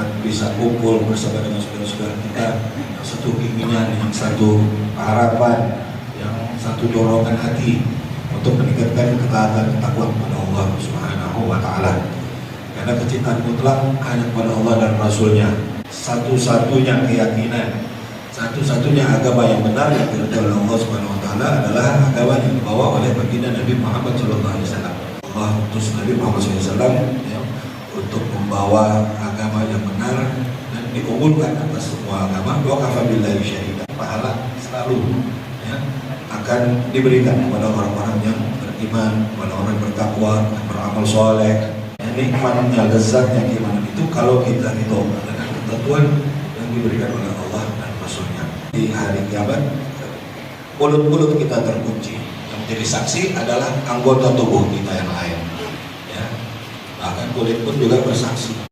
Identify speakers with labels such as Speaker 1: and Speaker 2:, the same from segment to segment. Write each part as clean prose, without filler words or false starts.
Speaker 1: nikmat bisa kumpul bersama dengan saudara-saudara kita yang satu keinginan, yang satu harapan, yang satu dorongan hati untuk meningkatkan ketaatan ketakwaan kepada Allah Subhanahu wa Ta'ala. Karena kecintaan mutlak hanya kepada Allah dan Rasulnya. Satu-satunya keyakinan, satu-satunya agama yang benar yang diridhoi oleh Allah Subhanahu wa Ta'ala adalah agama yang dibawa oleh baginda Nabi Muhammad SAW. Allah utus Nabi Muhammad SAW ya, untuk membawa agama yang benar dan diunggulkan atas semua agama. Wa kafa billahi syahida. Pahala selalu ya, akan diberikan kepada orang-orang yang beriman, kepada orang yang bertakwa, yang beramal soleh. Nikmatnya, lezatnya keimanan itu kalau kita ridho dengan ketentuan yang diberikan oleh Allah dan Rasulnya. Di hari kiamat, mulut-mulut kita terkunci. Yang menjadi saksi adalah anggota tubuh kita yang lain. Ya. Bahkan kulit pun juga bersaksi.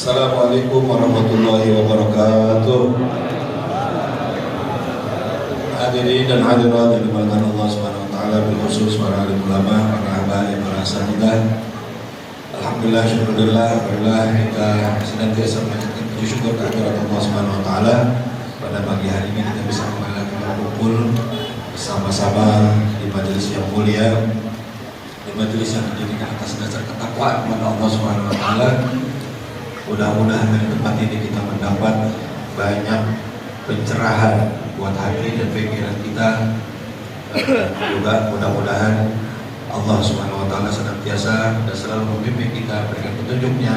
Speaker 1: Assalamualaikum warahmatullahi wabarakatuh. Hadirin dan hadirat yang dimuliakan Allah Subhanahu wa Ta'ala, bil khusus para alim ulama, para habaib, para asatidzah. Alhamdulillah, syukurillah, alhamdulillah kita senantiasa mengucapkan puji syukur kehadirat Allah Subhanahu wa Ta'ala. Pada pagi hari ini kita bisa kembali lagi berkumpul bersama-sama di majelis yang mulia, di majelis yang dijadikan atas dasar ketakwaan kepada Allah Subhanahu wa Ta'ala. Mudah-mudahan dari tempat ini kita mendapat banyak pencerahan buat hati dan pikiran kita. Juga mudah-mudahan Allah Subhanahu wa Ta'ala senantiasa dan selalu membimbing kita, berikan petunjuknya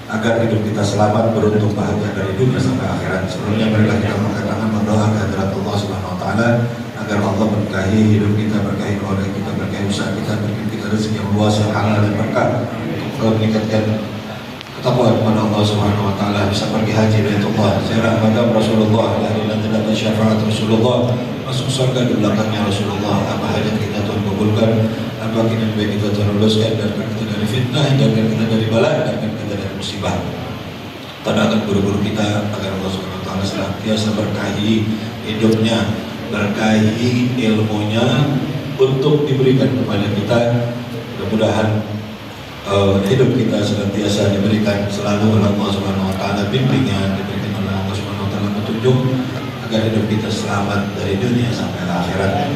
Speaker 1: agar hidup kita selamat, beruntung, bahagia dari dunia sampai akhirat. Sebelumnya marilah kita mengangkat tangan berdoa kehadirat Allah Subhanahu wa Ta'ala agar Allah berkahi hidup kita, berkahi keluarga kita, berkahi usaha kita, berikan kita rezeki yang luas, yang halal dan berkah untuk meningkatkan takwa kepada Allah Subhanahu wa Ta'ala, bisa pergi haji Baitullah, ziarah makam Rasulullah, dan tidak syafaat Rasulullah, masuk surga di belakangnya Rasulullah. Apa hajat kita Tuhan kabulkan, apa kinan baik kita Tuhan luluskan, dan kita dari fitnah, dan kita dari bala, dan kita dari musibah. Tadakan guru-guru kita agar Allah Subhanahu wa Ta'ala senantiasa berkahi hidupnya, berkahi ilmunya untuk diberikan kepada kita. Mudah-mudahan hidup kita senantiasa diberikan selalu oleh Allah Subhanahu wa Ta'ala bimbingan, diberikan oleh Allah Subhanahu wa Ta'ala petunjuk agar hidup kita selamat dari dunia sampai akhirat.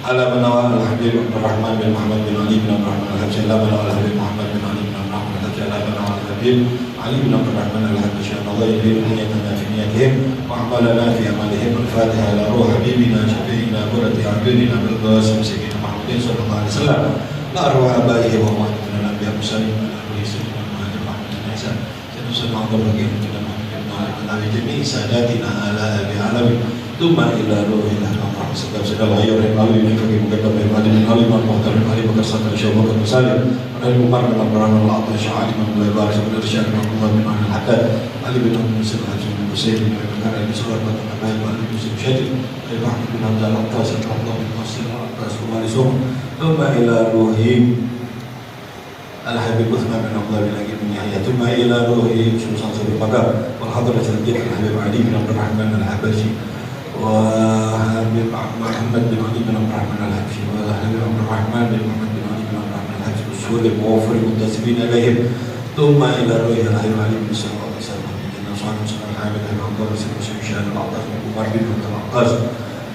Speaker 1: Ala manawal al-habib Rahman bin Muhammad bin Ali bin Rahman al-Habsyi, ala manawal al-habib Muhammad bin Ali bin Rahman al-Habsyi, ala manawal al-habib Ali bin Rahman al-Habsyi, Allah yudhiru niyatana fi niyatihim wa amalana fi amalihim. Al-Fatiha ala ruh habibina syafi'ina qurrati a'yunina bil qasim sayyidina Muhammadin sallallahu alaihi wasallam. La arwah abaihi wa ummahatihi nabi Abu Salim alaihi salam Muhammad bin Isa sayyidina Muhammad bin Nabi jami sadatina ala abi alamin thumma ila ruhil rahman sebab sedang ayo rekali ini bagi mukaddam bin Ali bin Muhtarim Ali Bakar Sadar Syawal bin Salim Ali Umar bin Abdurrahman al-Atta Syahali bin Mulaibar bin Syahal bin Abdullah bin Al-Haddad Ali bin Musa bin Husain bin Bakar bin Surat bin Abai bin Musa Syadid Ali bin Abdul Al-Atta bin Abdullah bin Qasim al-Atta Sumarisum thumma ila ruhim Al-Habib Uthman bin Abdullah bin Aqil bin Yahya thumma ila ruhi Syamsan Sabi Bakar wal Hadrat Al-Jid Al-Habib Ali bin Abdurrahman Al-Habashi wa Habib Muhammad bin Ali bin Abdurrahman Al-Habshi wa Habib Abdurrahman bin Muhammad bin Ali bin Abdurrahman Al-Habshi usul muwafir muntasibin alaihim thumma ila ruhi Al-Habib Ali bin Sallallahu alaihi wasallam bin Nasrani sallallahu alaihi wa sallam bin Syamshan Al-Atas bin Umar bin Al-Aqqas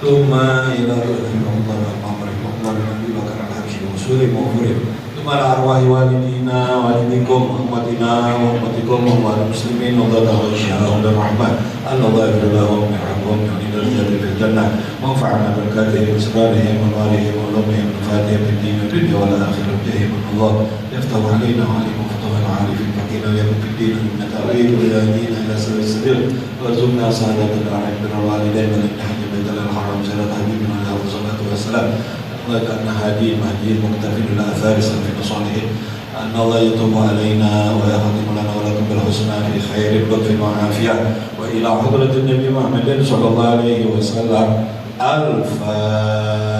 Speaker 1: thumma ila ruhi Abdullah bin Umar bin Abdullah bin Abi Bakar Al-Habshi usul muwafir ala arwahi walidina walidikum ummatina wa ummatikum wa muslimin wa dhatahu syahadu rahman Allah yafirullahu mi'rahum ya'ni darajati fil jannah wa fa'ana barakatihi wa sabarihim wa alihi wa ulumihim wa fatihim fid din wa dunya wa al-akhirah bihim Allah yaftahu alaina wa alaykum fatahu al-arifin fakina yakum fid din min ta'wid wa yadina ila sabil warzuqna sa'adatul arif bin walidain wa nahyi baitul haram salat habibina alaihi salatu wassalam Allah karena hadir mahdir muqtafil al-athar salafin salihin أن الله يتوب علينا ويختم لنا ولكم بالحسنى في خير اللطف والعافية وإلى حضرة النبي محمد صلى الله عليه وسلم الفاتحة.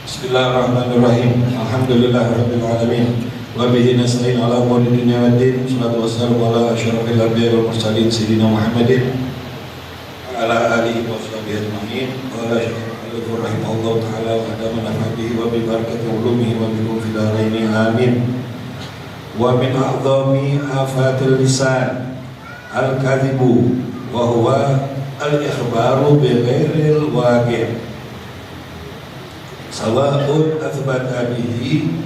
Speaker 1: Bismillahirrahmanirrahim. Alhamdulillahirabbil alamin. Wa bihi nasta'in ala umuri dunya waddin. Shalatu wassalamu ala asyrafil anbiya'i wal mursalin sayyidina Muhammadin wa ala alihi wa sahbihi ajma'in. Wa ala syaikhul rahimahullah ta'ala wa adama nafabihi wa bi barakati ulumihi wa bikum fil dharain amin. Wa min a'dhami afatil lisan al-kadhibu wa huwa al-ikhbaru bi ghairil waqi'. Sawa'un athbata bihi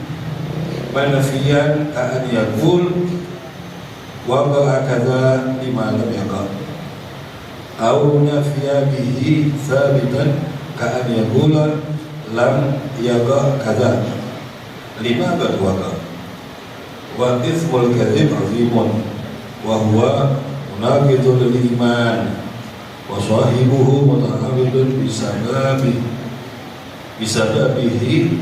Speaker 1: manafiyan ka'an yakul wa ba'akadha lima lam yaqa au nafiya bihi thabitan ka'an yakula lam yaqa kadha lima qad waqa wa ithmul kadhib azimun wa huwa munaqidul iman wa sahibuhu muta'awidun bisababihi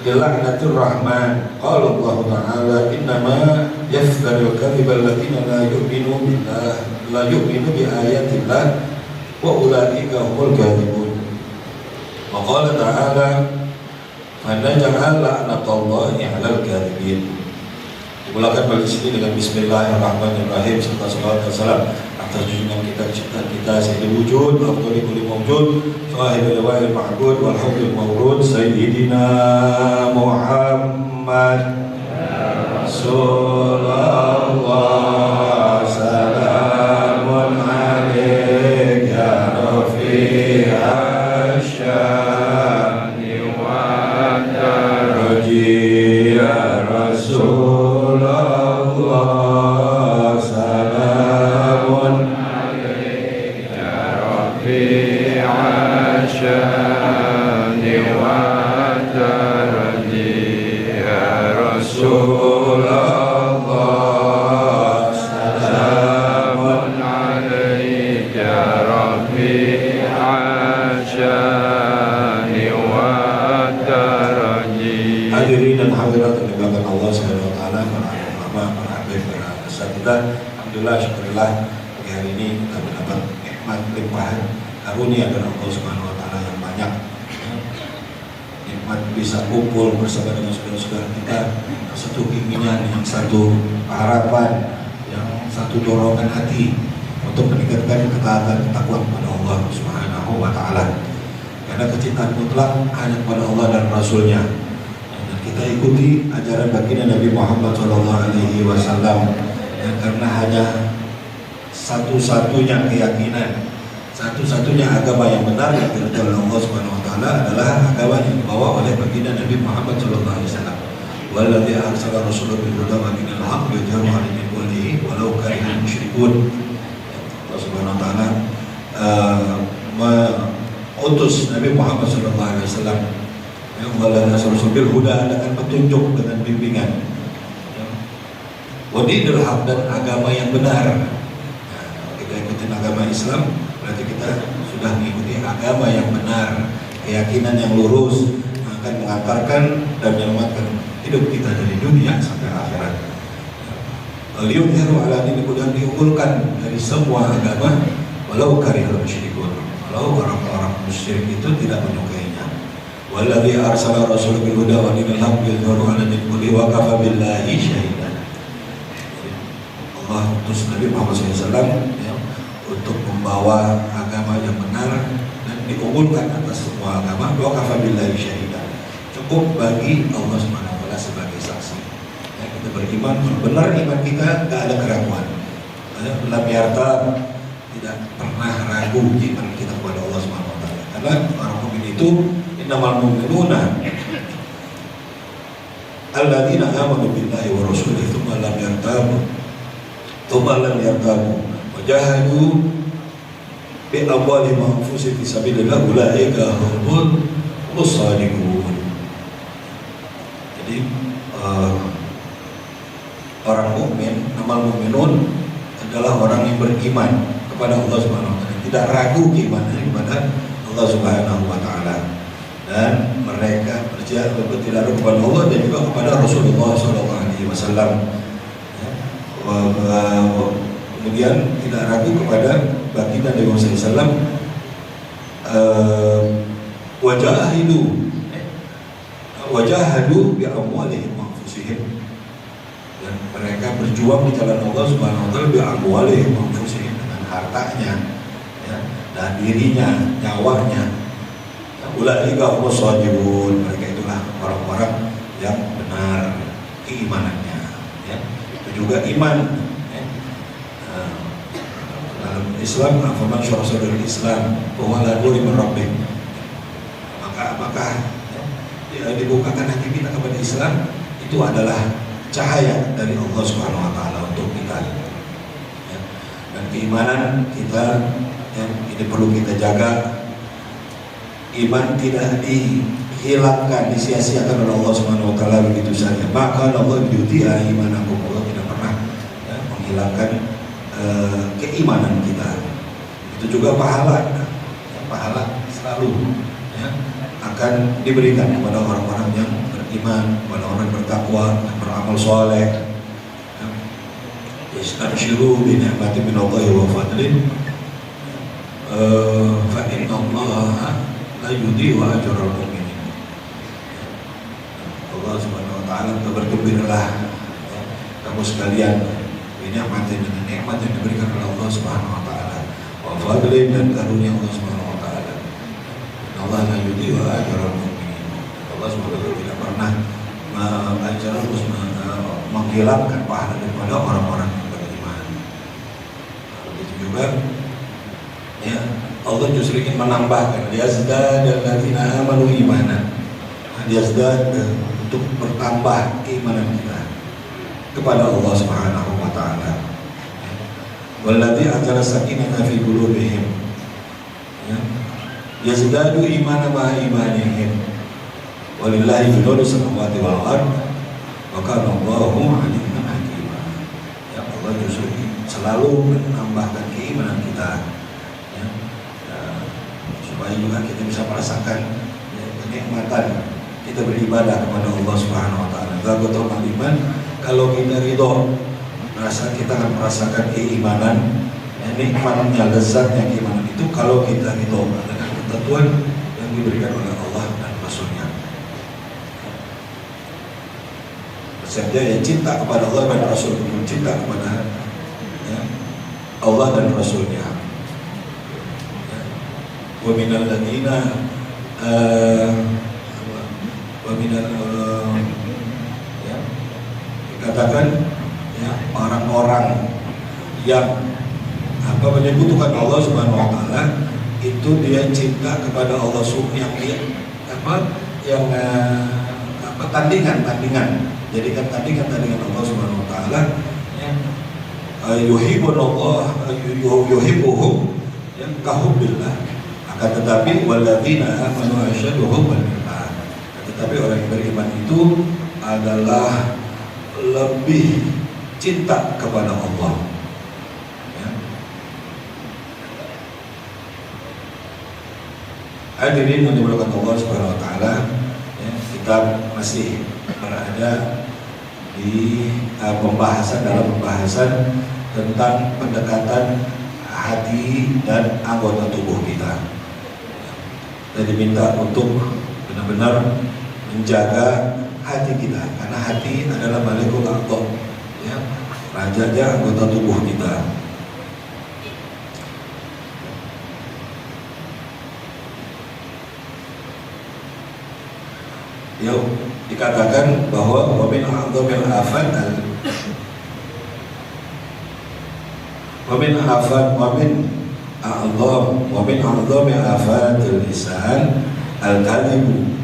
Speaker 1: lila'natir rahman. Qala Allah ta'ala innama yaftaril kadhiba alladziina la yu'minu bi ayatillah wa ulaika humul kadhibun. Wa qala ta'ala fanaj'al la'natallahi 'alal kadhibin. Dimulakan bagi sini dengan Bismillahirrahmanirrahim serta salawat dan salam atas junjungan kita Sayyidul Wujud Afdhali kulli mawjud Sahibul Wa'il Ma'bud wal Hawlil Mawrud Sayyidina Muhammad Rasulullah salamun alaik ya Rafi'ash syani wa daraji ya Rasul Alhamdulillah, syukurillah di hari ini kita mendapat nikmat limpahan karunia dari Allah Subhanahu wa taala yang banyak. Nikmat bisa kumpul bersama dengan saudara-saudara kita, satu keinginan, yang satu harapan, yang satu dorongan hati untuk meningkatkan ketaatan ketakwaan kepada Allah Subhanahu wa taala. Karena kecintaan mutlak hanya kepada Allah dan Rasulnya. Dan kita ikuti ajaran baginda Nabi Muhammad SAW. Karena hanya satu-satunya keyakinan, satu-satunya agama yang benar yang diridhoi oleh Allah Subhanahu wa taala adalah agama yang dibawa oleh baginda Nabi Muhammad sallallahu alaihi wasallam. Walladzi arsala rasulahu bil huda wa dinil haqq liyudhhirahu 'ala dini kullihi walau karihal musyrikun. Allah Subhanahu wa taala mengutus Nabi Muhammad sallallahu alaihi wasallam yang walladzi arsala rasulahu bil huda dengan petunjuk, dengan bimbingan. Wadinul haq dan agama yang benar. Kita ikutin agama Islam, berarti kita sudah mengikuti agama yang benar, keyakinan yang lurus akan mengantarkan dan menyelamatkan hidup kita dari dunia sampai akhirat. Liyudhhirahu 'ala dini kullihi, diunggulkan dari semua agama walau karihal musyrikun, walau orang-orang musyrik itu tidak menyukainya. Walladzi arsala rasulahu bil huda wa dinil haqq liyudhhirahu 'ala dini kullihi wa kafa billahi shahidan. Allah utus Nabi Muhammad SAW untuk membawa agama yang benar dan diunggulkan atas semua agama. Wa kafa billahi syahidan, cukup bagi Allah Subhanahu wa taala sebagai saksi. Ya, kita beriman, benar iman kita, tidak ada keraguan. Lam yartab, tidak pernah ragu iman kita kepada Allah Subhanahu wa taala. Karena orang mukmin itu innamal mu'minuna alladzina amanu billahi wa rasulihi tsumma lam yartabu wa jahadu bi amwalihim wa anfusihim fi sabilillah ulaika humul shadiqun. Jadi orang mukmin, amal mukminun adalah orang yang beriman kepada Allah Subhanahu wa taala, tidak ragu keimanannya kepada Allah Subhanahu wa taala, dan mereka percaya tidak ragu kepada Allah dan juga kepada Rasulullah SAW. Kemudian tidak ragu kepada baginda Nabi Muhammad SAW, wajahadu bi amwalihim wa anfusihim, dan mereka berjuang di jalan Allah Subhanahu wa taala bi amwalihim wa anfusihim, dengan hartanya, ya, dan dirinya, nyawanya. Ulaika humus shadiqun, mereka itulah orang-orang yang benar keimanannya, ya. Itu juga iman, ya. Dalam Islam, faman syaraha sadral Islam bahwa la nuri min rabbih, maka ya, dibukakan hati kita kepada Islam, itu adalah cahaya dari Allah Subhanahu wa taala untuk kita, ya. Dan keimanan kita yang ini perlu kita jaga. Iman tidak dihilangkan, disia-siakan oleh Allah Subhanahu wa taala begitu saja. Maka Allah yudi'a imanakum, Allah tidak pernah, ya, menghilangkan keimanan kita. Itu juga pahala, ya, pahala selalu, ya, akan diberikan kepada orang-orang yang beriman, kepada orang yang bertakwa, yang beramal soleh. Yastabshiru bi ni'matin min Allah wa fadlin, fa inna Allah la yudhi'u ajral mu'minin. Allah Subhanahu wa taala bergembiralah, ya, kamu sekalian dengan nikmat yang diberikan oleh Allah Subhanahu wa taala, wa fadlin, dan karunia Allah Subhanahu wa taala. Allah la yudhi'u ajral mu'minin. Allah Subhanahu wa taala tidak pernah menghilangkan pahala daripada orang-orang yang beriman. Begitu juga, ya, Allah justru ingin menambahkan, liyazdadal ladzina amanu imanan, liyazdad, untuk bertambah keimanan kita kepada Allah Subhanahu wa taala. Walladzi anzala sakinata fi qulubihim, ya, yazdadu imanan ma'a imanihim, walillahi junudu samawati wal ard, wa kana Allahu aliman hakima. Ya, Allah justru selalu menambahkan keimanan kita, supaya juga kita bisa merasakan, ya, kenikmatan kita beribadah kepada Allah Subhanahu wa taala. Ghagotul iman, kalau kita ridho, kita akan merasakan keimanan, ya, nikmatnya, lezatnya keimanan itu kalau kita ridho dengan ketentuan yang diberikan oleh Allah dan Rasulnya. Setiap yang cinta kepada Allah dan Rasul, cinta kepada, ya, Allah dan Rasulnya. Wa minal ladina ya, dikatakan, ya, orang-orang yang menyebutkan Allah Subhanahu wa taala, itu dia cinta kepada Allah yang tandingan, jadikan tandingan Allah Subhanahu wa taala, ya, yuhibbuhum, ya, kahubbillah. Akan tetapi walladzina amanu asyaddu hubban lillah, tetapi orang yang beriman itu adalah lebih cinta kepada Allah, ya. Hadirin yang dimuliakan Allah Subhanahu wa taala, ya, kita masih berada di dalam pembahasan tentang pendekatan hati dan anggota tubuh kita. Kita diminta untuk benar-benar menjaga hati kita, karena hati adalah malikul aqdha, ya, rajanya anggota tubuh kita. Ya, dikatakan bahwa wa min a'dhamil afat wa min a'dhami afatil lisan al-kadhibu.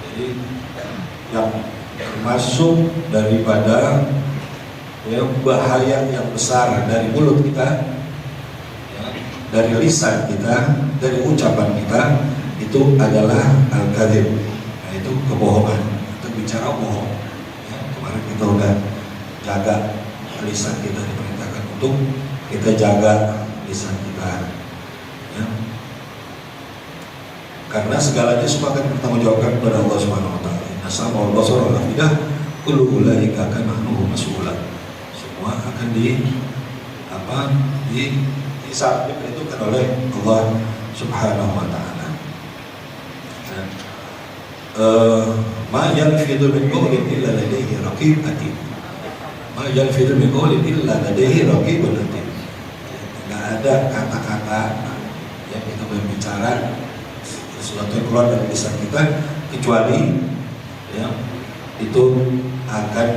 Speaker 1: Jadi yang termasuk daripada, ya, bahaya yang besar dari mulut kita, ya, dari lisan kita, dari ucapan kita, itu adalah al-kadhib, yaitu kebohongan, atau bicara bohong, ya. Kemarin kita udah jaga lisan kita, diperintahkan untuk kita jaga lisan kita, ya. Karena segalanya semua akan bertanggungjawabkan kepada Allah Subhanahu wa taala. Nasama wal basara wal afidah kullu ulaika kana anhu mas'ula. Semua akan hisab, diperhitungkan oleh Allah Subhanahu wa taala. Ma yalfidu min qawlin illa ladayhi raqib atid. Ma yalfidu min qawlin illa ladayhi raqibun atid. Tidak ada kata-kata yang kita berbicara sesuatu yang keluar dari lisan kita kecuali ya, itu akan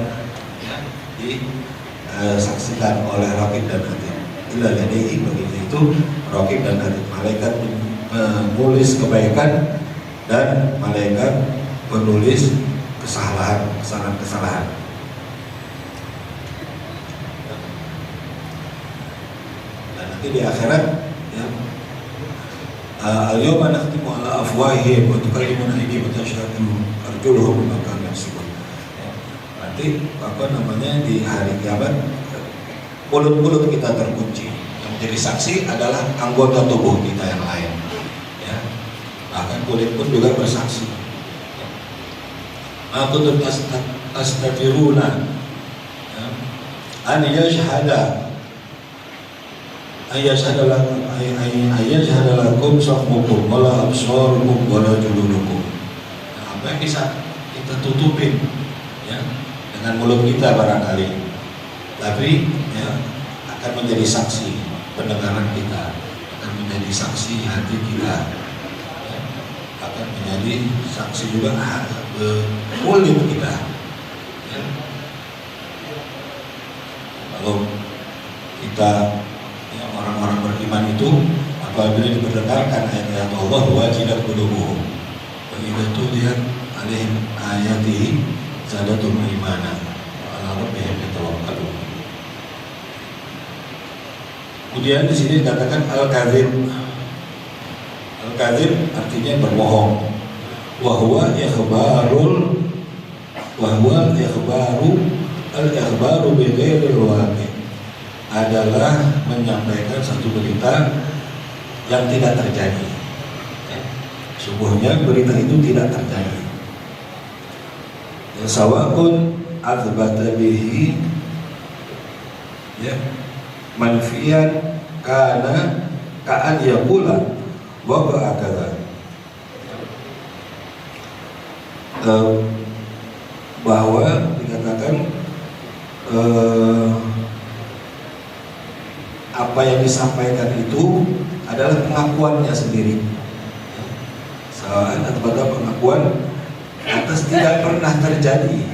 Speaker 1: ya, disaksikan oleh raqib dan atid. Illa ladayhi, begitu itu raqib dan atid, malaikat menulis kebaikan dan malaikat penulis kesalahan. Dan nanti di akhirat ya, al-yawma nakhtimu ala afwahihim wa tukallimuna aydihim wa tashhadu arjuluhum bima kanu yaksibun. Nanti di hari kiamat mulut-mulut kita terkunci. Yang menjadi saksi adalah anggota tubuh kita yang lain. Ya. Bahkan kulit pun juga bersaksi. Aku astagfiruna an yashhada lakum sahmukum wala absarukum wala juludukum. Apa yang bisa kita tutupin ya, dengan mulut kita barangkali, tapi ya, akan menjadi saksi pendengaran kita, akan menjadi saksi hati kita, ya, akan menjadi saksi juga kulit kita ya. Kalau kita ya, orang-orang beriman itu apabila diperdengarkan ayat-ayat Allah wajilat qulubuhum wa idza tuliyat alaihim ayatihi zadatuhum imanan wa ala rabbihim yatawakkalun. Kemudian di sini dikatakan al-kadzib. Al-kadzib artinya berbohong. Wa huwa al-ikhbaru bi ghairil waqi', adalah menyampaikan satu berita yang tidak terjadi. Sungguhnya berita itu tidak terjadi. Ya, sawa'un athbata bihi ya manfiyan kana ka'an yaqula wa ba'akadha, bahwa dikatakan apa yang disampaikan itu adalah pengakuannya sendiri. Soal atau pengakuan atas tidak pernah terjadi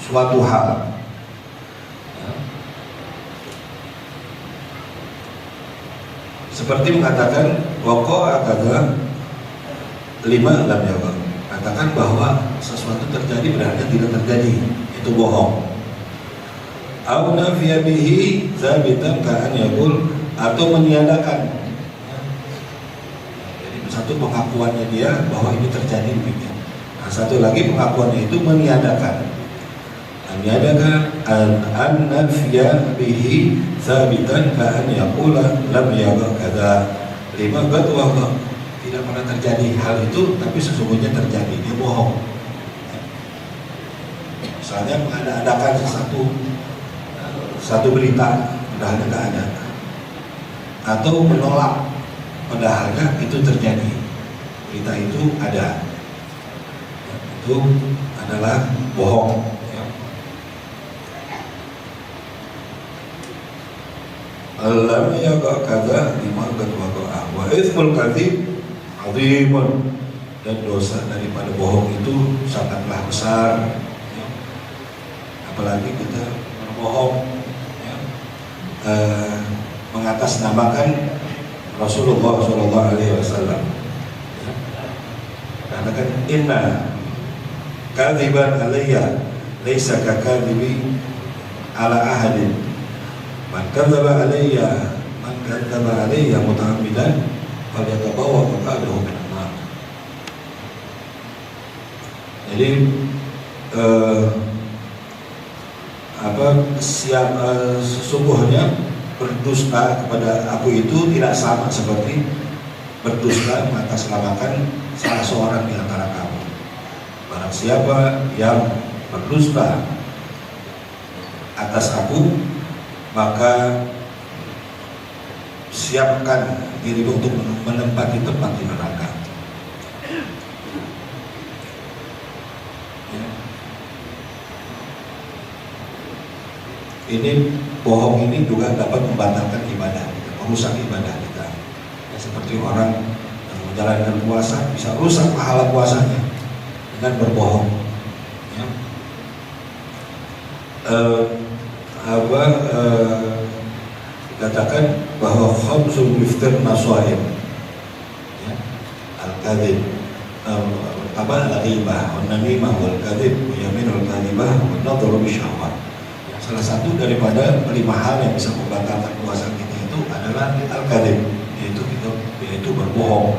Speaker 1: suatu hal. Seperti mengatakan waqa'a kadza lima lam yaqa'. Katakan bahwa sesuatu terjadi berarti tidak terjadi, itu bohong. Au nafiya bihi zabitan ka'an yaqul, atau meniadakan. Jadi satu pengakuannya dia bahwa ini terjadi demikian. Nah, satu lagi pengakuannya itu meniadakan. Meniadakan an nafiya bihi zabitan ka'an yaqul lam yaqa' kadza lima batwa, tidak pernah terjadi hal itu, tapi sesungguhnya terjadi, dia bohong. Misalnya mengadakan satu berita padahal tidak ada, atau menolak padahalnya itu terjadi, berita itu ada, itu adalah bohong. Alam yaqa' kadza lima batwa wa itsmul kadzib azimun, dan dosa daripada bohong itu sangatlah besar ya. Apalagi kita berbohong ya, mengatasnamakan Rasulullah SAW ya. Katakan inna kadziban alayya laisa kadzibi ala ahadin man kadzaba alayya muta'ammidan falyatabawa maq'adahu minan nar. Jadi sesungguhnya berdusta kepada aku itu tidak sama seperti berdusta mengatasnamakan salah seorang di antara kamu. Barang siapa yang berdusta atas aku, maka siapkan diri untuk menempati tempat di neraka. Ya. Ini bohong ini juga dapat membatalkan ibadah kita, merusak ibadah kita. Ya, seperti orang yang menjalankan puasa bisa rusak pahala puasanya dengan berbohong. Ya. Dikatakan bahwa khamsul miftirna shaim, ya, al-kadhib, al-ghibah, an-namimah wal kadhib, wa yaminul kadhibah, wa nadhru bisyahwat. Salah satu daripada 5 hal yang bisa membatalkan puasa kita itu adalah al-kadhib, yaitu berbohong.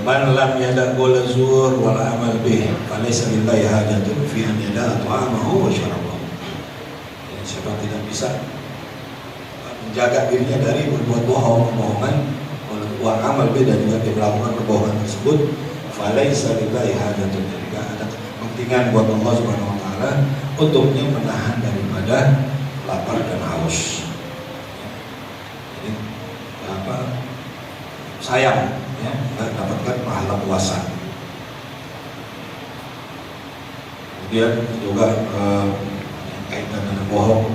Speaker 1: Man lam yada' qawla zur wal amal bih falaysa lillahi hajatun fi an yada'a ta'amahu wa syarabahu. Siapa tidak bisa menjaga dirinya dari berbuat kebohongan, wal amal bih, dan juga dia melakukan kebohongan tersebut, falaysa lillahi hajatun, jadi ada kepentingan buat Allah Subhanahu wa taala untuknya menahan daripada lapar dan haus. Jadi sayang ya, mendapatkan pahala puasa. Kemudian juga kaitan dengan bohong,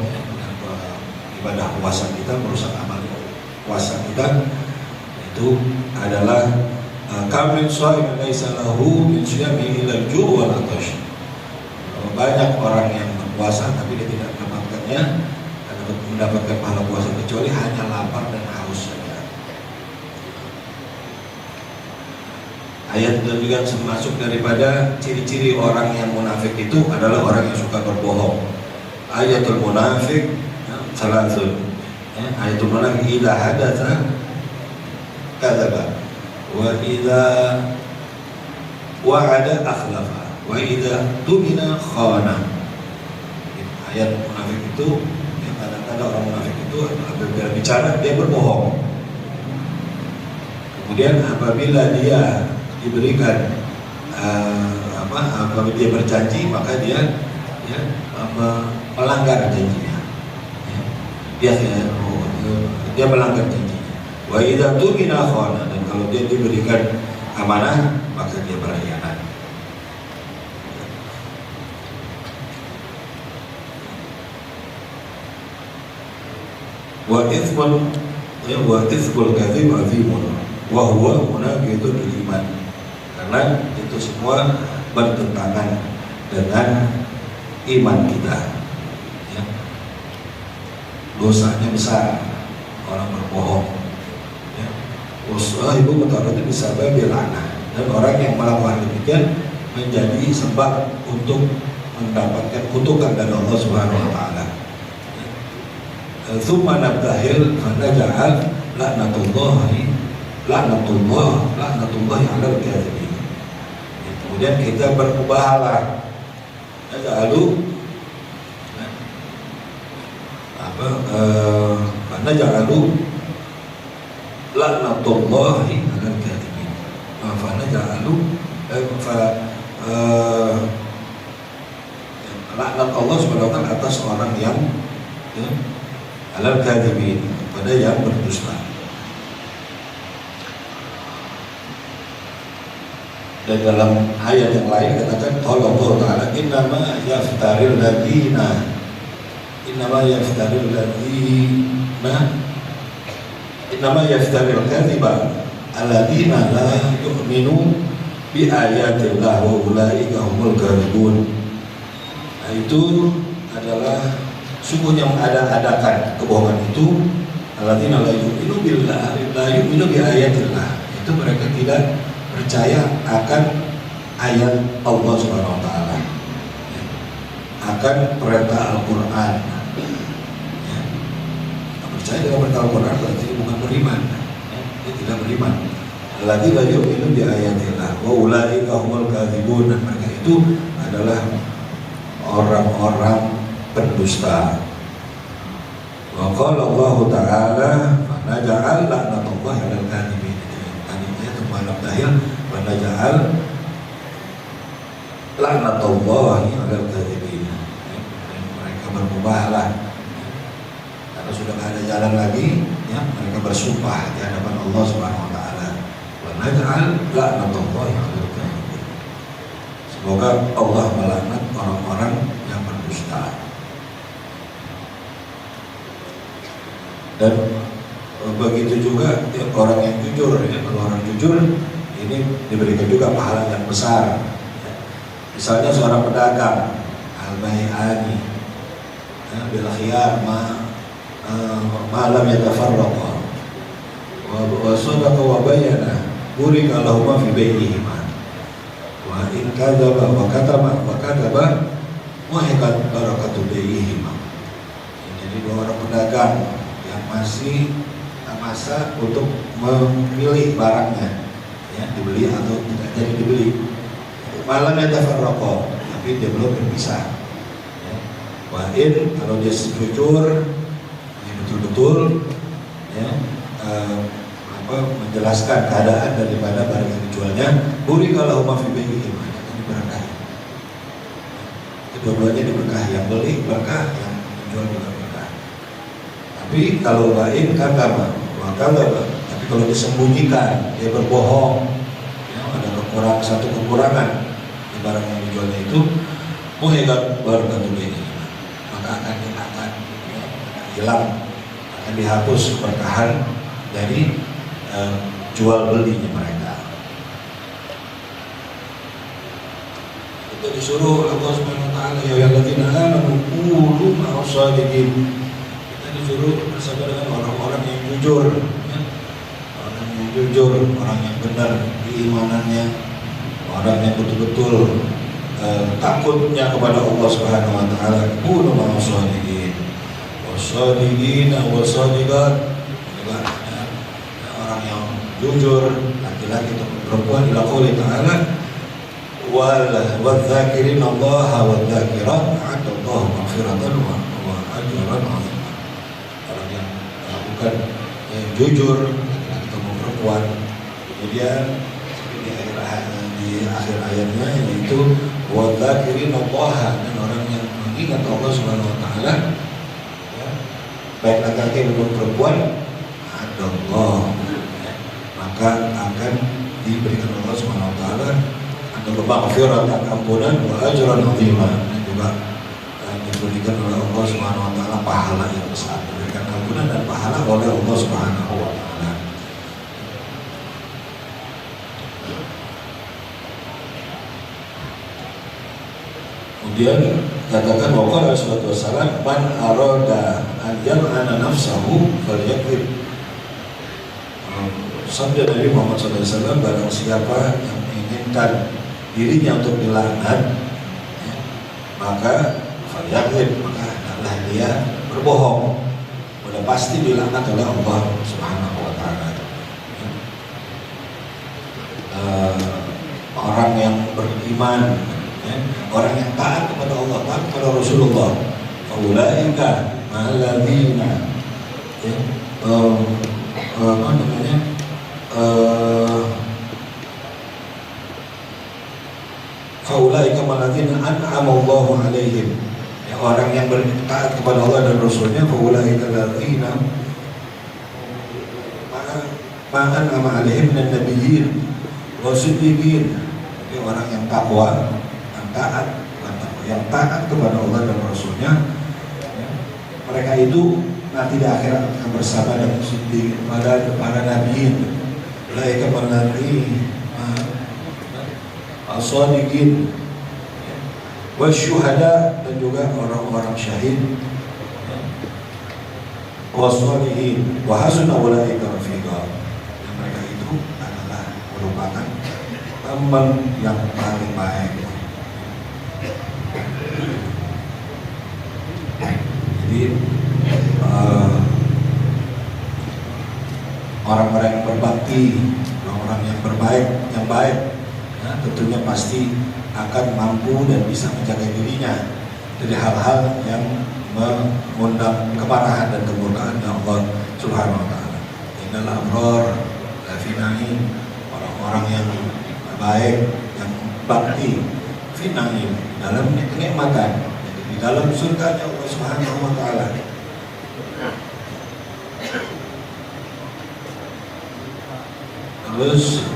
Speaker 1: ibadah puasa kita, merusak amal puasa kita, itu adalah kamil shaim laisa lahu min syiyami illa al-ju' wal 'atash. Banyak orang yang berpuasa tapi dia tidak mendapatkan pahala puasa kecuali hanya lapar dan haus saja. Ayat itu juga termasuk daripada ciri-ciri orang yang munafik itu adalah orang yang suka berbohong. Ayatul munafik salasun. Ayatul munafik idza hadatsa kadzaba wa idza wa'ada akhlafa wa idza tumina khana. Ayat munafik itu, kadang-kadang orang munafik itu apabila bicara dia berbohong. Kemudian apabila dia diberikan apabila dia berjanji maka dia melanggar janjinya. Dia melanggar janjinya. Wa idza tumina khana, dan kalau dia diberikan amanah maka dia berkhianat. Wa ithqul kadzib azimun wa huwa munaqidul iman. Karena itu semua bertentangan dengan iman kita. Ya. Dosanya besar orang berbohong. Ya. Ibu mutawatir bisa bil'anah, dan orang yang melakukan demikian menjadi sebab untuk mendapatkan kutukan dari Allah Subhanahu wa taala. Tsumma nabtahil fa naj'al la'natullahi 'alal kadhibin. Kemudian kita bermubahalah, karena ja'alu la'natullahi 'alal kadhibin. Karena ja'alu laknat Allah Subhanahu wa taala atas orang yang 'alal kadhibin, pada yang berdusta. Dan dalam ayat yang lain katakan Allah Ta'ala innama yaftaril ladina kadhiba alladina la yu'minu bi ayatillah wa ulaika humul kadhibun. Nah, itu adalah sungguhnya mengada-adakan kebohongan itu. Alladina la yu'minu bi ayatillah, itu mereka tidak percaya akan ayat Allah Subhanahu wa taala, akan perintah Al-Qur'an. Ya. Percaya dengan perintah Al-Qur'an berarti bukan beriman. Ya. Dia tidak beriman. Alladzina la yu'minu bi ayatillah wa ulaika humul kadzibun, dan mereka itu adalah orang-orang pendusta. Wa qala Allah Ta'ala fa naj'al la'natullahi 'alal kadzibin. Terakhir menajal laknatullahi 'alal kadzibin. Mereka bermubahlah lagi ya, mereka bersumpah di hadapan Allah Subhanahu wa taala. Wa naj'al la'natallahi 'alal kafirin. Semoga Allah melaknat orang-orang yang berdusta. Dan begitu juga ya, orang yang jujur ya, kalau orang jujur ini diberikan juga pahala yang besar ya. Misalnya seorang pedagang al-bai'ani ya, bil khiyar lam yatafarraqa wa sadaqa wa bayyana burika lahuma fi bai'ihima wa in kadzaba wa kataba muhiqat barakatu bai'ihima. Jadi dua orang pedagang yang masih masa untuk memilih barangnya ya, dibeli atau tidak jadi dibeli. Malam yatafarraqa, tapi dia belum berpisah ya. Wa in, kalau dia jujur ya, betul-betul ya, menjelaskan keadaan daripada barang yang dijualnya, burika lahuma fi bai'ihim, akan diberkahi. Kedua-duanya diberkahi, yang beli berkah, yang menjual juga berkah. Tapi kalau lain kata tapi kalau disembunyikan, dia berbohong ya, ada satu kekurangan di barang yang dijualnya itu, muhiqat barakatuh ini, maka akan ya, hilang, akan dihapus keberkahan dari jual belinya mereka. Kita disuruh Allah Subhanahu wa taala, ya ayyuhalladzina amanu qulu ma'as shadiqin. Kita disuruh bersama dengan orang-orang yang jujur ya. Orang yang jujur, orang yang benar keimanannya, orang yang betul-betul takutnya kepada Allah Subhanahu wa taala. Qulu ma'as shadiqin was-shadiqin was-shadiqat. Orang yang jujur, laki-laki atau perempuan, ila qouli ta'ala wal-dzakirin Allah wal-dzakirat a'adallahu maghfiratan wa ajran 'azima. Orang yang melakukan yang jujur, laki-laki atau perempuan, kemudian di akhir ayatnya yaitu wal-dzakirin Allah, dan orang yang mengingat Allah Subhanahu wa taala ya, baik laki-laki maupun perempuan, Allah ya, maka akan diberikan Allah Subhanahu wa taala atau maghfiratan, ampunan, wa ajran 'azima, dan juga diberikan oleh Allah Subhanahu wa taala pahala yang besar, diberikan ampunan dan pahala oleh Allah Subhanahu wa taala. Kemudian katakan bahwa Rasulullah SAW, man arada an yal'ana nafsahu falyakdzib. Sabda Nabi Muhammad SAW, barang siapa yang menginginkan dirinya untuk dilaknat ya, maka falyakdzib, maka hendaklah dia berbohong. Sudah pasti dilaknat oleh Allah Subhanahu wa taala. Orang yang beriman ya, orang yang taat kepada Allah, taat kepada Rasulullah, faulaika ma'alladzina ya, apa namanya, faulaika ma'alladzina an'ama Allahu 'alaihim, ya, orang yang taat kepada Allah dan Rasulnya, faulaika alladzina ma'an'ama 'alaihim minan nabiyyin wasiddiqin, ya, orang yang takwa, taat, yang taat kepada Allah dan Rasulnya ya, mereka itu nanti di akhirat akan bersama dengan para nabiin, mereka menanti as-shadiqin wasyuhada, dan juga orang-orang syahid was-shalihin wa hasuna ulaika rafiqa, dan mereka itu adalah merupakan teman yang paling baik. Jadi orang-orang yang berbakti, orang-orang yang baik ya, tentunya pasti akan mampu dan bisa menjaga dirinya dari hal-hal yang mengundang kemarahan dan kemurkaan Allah Subhanahu wa taala. Innal abrar lafi na'im, orang-orang yang baik, yang bakti, fi na'im, dalam kenikmatan, di dalam surga Allah Subhanahu wa taala. Terus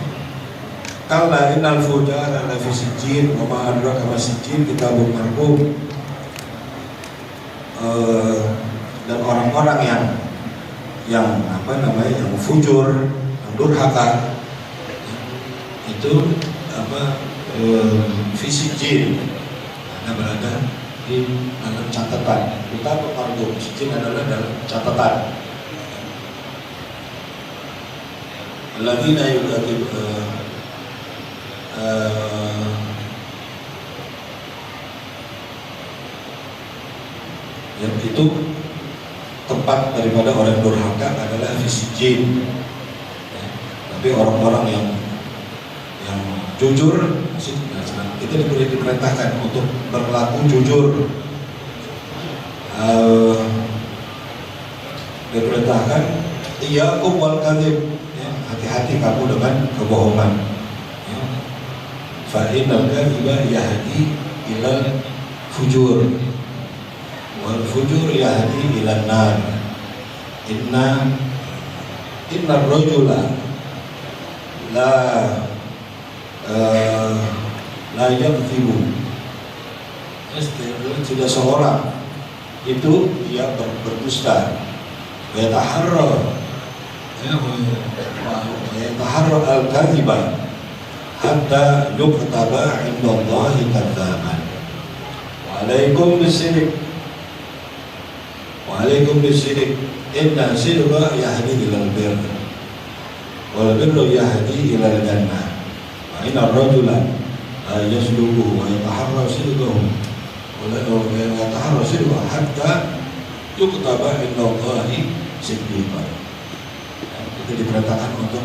Speaker 1: kalla innal fujara lafi sijjin wa ma adraka ma sijjin kitabun marqum. Dan orang-orang yang yang fujur, yang durhaka itu fi sijjin, berada di dalam catatan. Kitabun marqum, sijjin adalah dalam catatan. Alladzina yukadzib yang itu tempat daripada orang durhaka adalah sijjin. Tapi orang-orang yang jujur, kita diperintahkan untuk berlaku jujur. Diperintahkan iyyakum wal kadzib, hati-hati kamu dengan kebohongan. Fa innal kadziba yahdi ilal fujur wal fujur yahdi ilan nar. Inna rajula la yakdzibu. Tidak seorang itu dia berdusta. Wa yataharra al-kadhiba hatta yuktaba indallahi kadzaban. Wa alaikum bisidq. Waalaikum bisidq. Inna sidqa yahdi ilal birr wal birru yahdi ilal jannah. Wa inna ar-rajula la yasduqu wa yataharra sidqahu wa la yataharra sidqa hatta yuktaba indallahi siddiqan. Kita diperintahkan untuk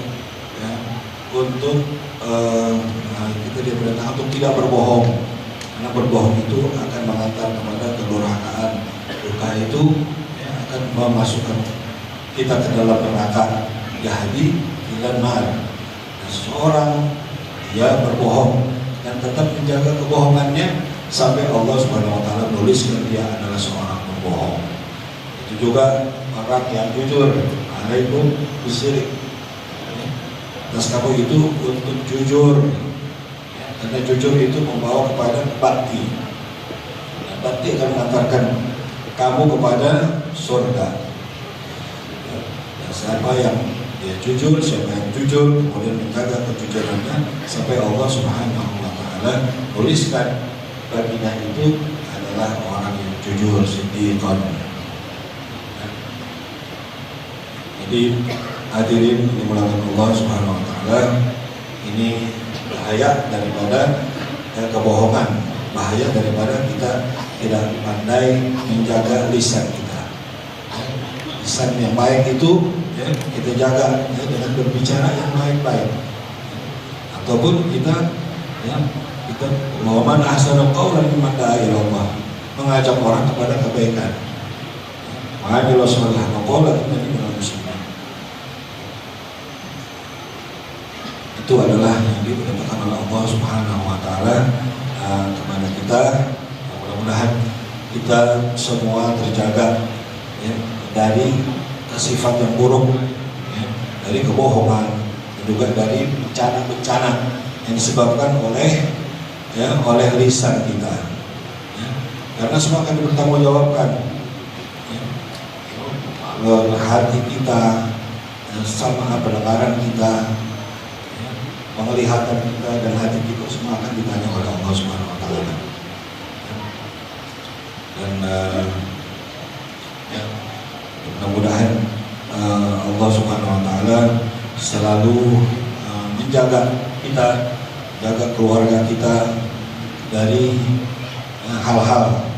Speaker 1: kita diperintahkan untuk tidak berbohong, karena berbohong itu akan mengantar kepada kedurhakaan. Duka itu akan memasukkan kita ke dalam neraka, yahdi ilan nar. Seorang dia berbohong dan tetap menjaga kebohongannya sampai Allah Subhanahu wa taala menuliskan dia adalah seorang pembohong. Itu juga orang yang jujur. Alaikum bisidq. Tas kamu itu untuk jujur, karena jujur itu membawa kepada bakti. Bakti akan mengantarkan kamu kepada surga. Siapa yang jujur, siapa yang jujur kemudian menjaga kejujurannya sampai Allah Subhanahu wa taala tuliskan baginya itu adalah orang yang jujur, siddiqan. Jadi hadirin dimulakan Allah Subhanahu wa taala, ini bahaya daripada kebohongan, bahaya daripada kita tidak pandai menjaga lisan kita. Lisan yang baik itu kita jaga dengan berbicara yang baik-baik. Ataupun kita wa man ahsanu qawlan mimman da'a ila Allah, mengajak orang kepada kebaikan. Ma'amila shalihan wa qala innani minal muslimin. Itu adalah yang diperintahkan oleh Allah Subhanahu wa taala kepada kita. Mudah-mudahan kita semua terjaga dari sifat yang buruk, dari kebohongan, dan juga dari bencana-bencana yang disebabkan oleh lisan kita. Karena semua akan dipertanggungjawabkan. Hati kita, sama pendengaran kita, penglihatan kita dan hati kita semua akan ditanya oleh Allah Subhanahu wa taala. Dan mudah-mudahan Allah Subhanahu wa taala selalu menjaga kita, jaga keluarga kita dari hal-hal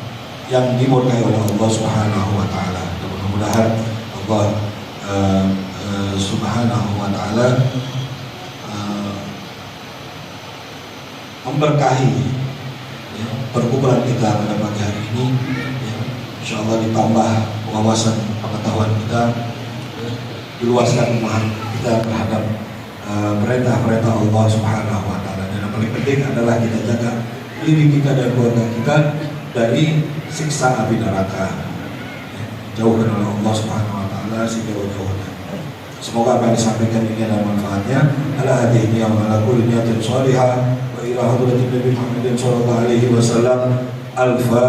Speaker 1: yang dimurkai oleh Allah Subhanahu wa taala. Dan mudah-mudahan Allah Subhanahu wa taala memberkahi perkumpulan kita pada pagi hari ini. Insya Allah ditambah wawasan pengetahuan kita, diluaskan pemahaman kita terhadap perintah-perintah Allah Subhanahu wa taala. Dan yang paling penting adalah kita jaga diri kita dan keluarga kita dari siksa api neraka. Jauhkan oleh Allah Subhanahu wa taala sejauh-jauhnya. Semoga apa yang disampaikan ini ada manfaatnya. Ala hadhihi wa ala kulli niyatin shalihah wa ila hadratin Nabi Muhammadin sallallahu alaihi wasallam. Al-Fatihah.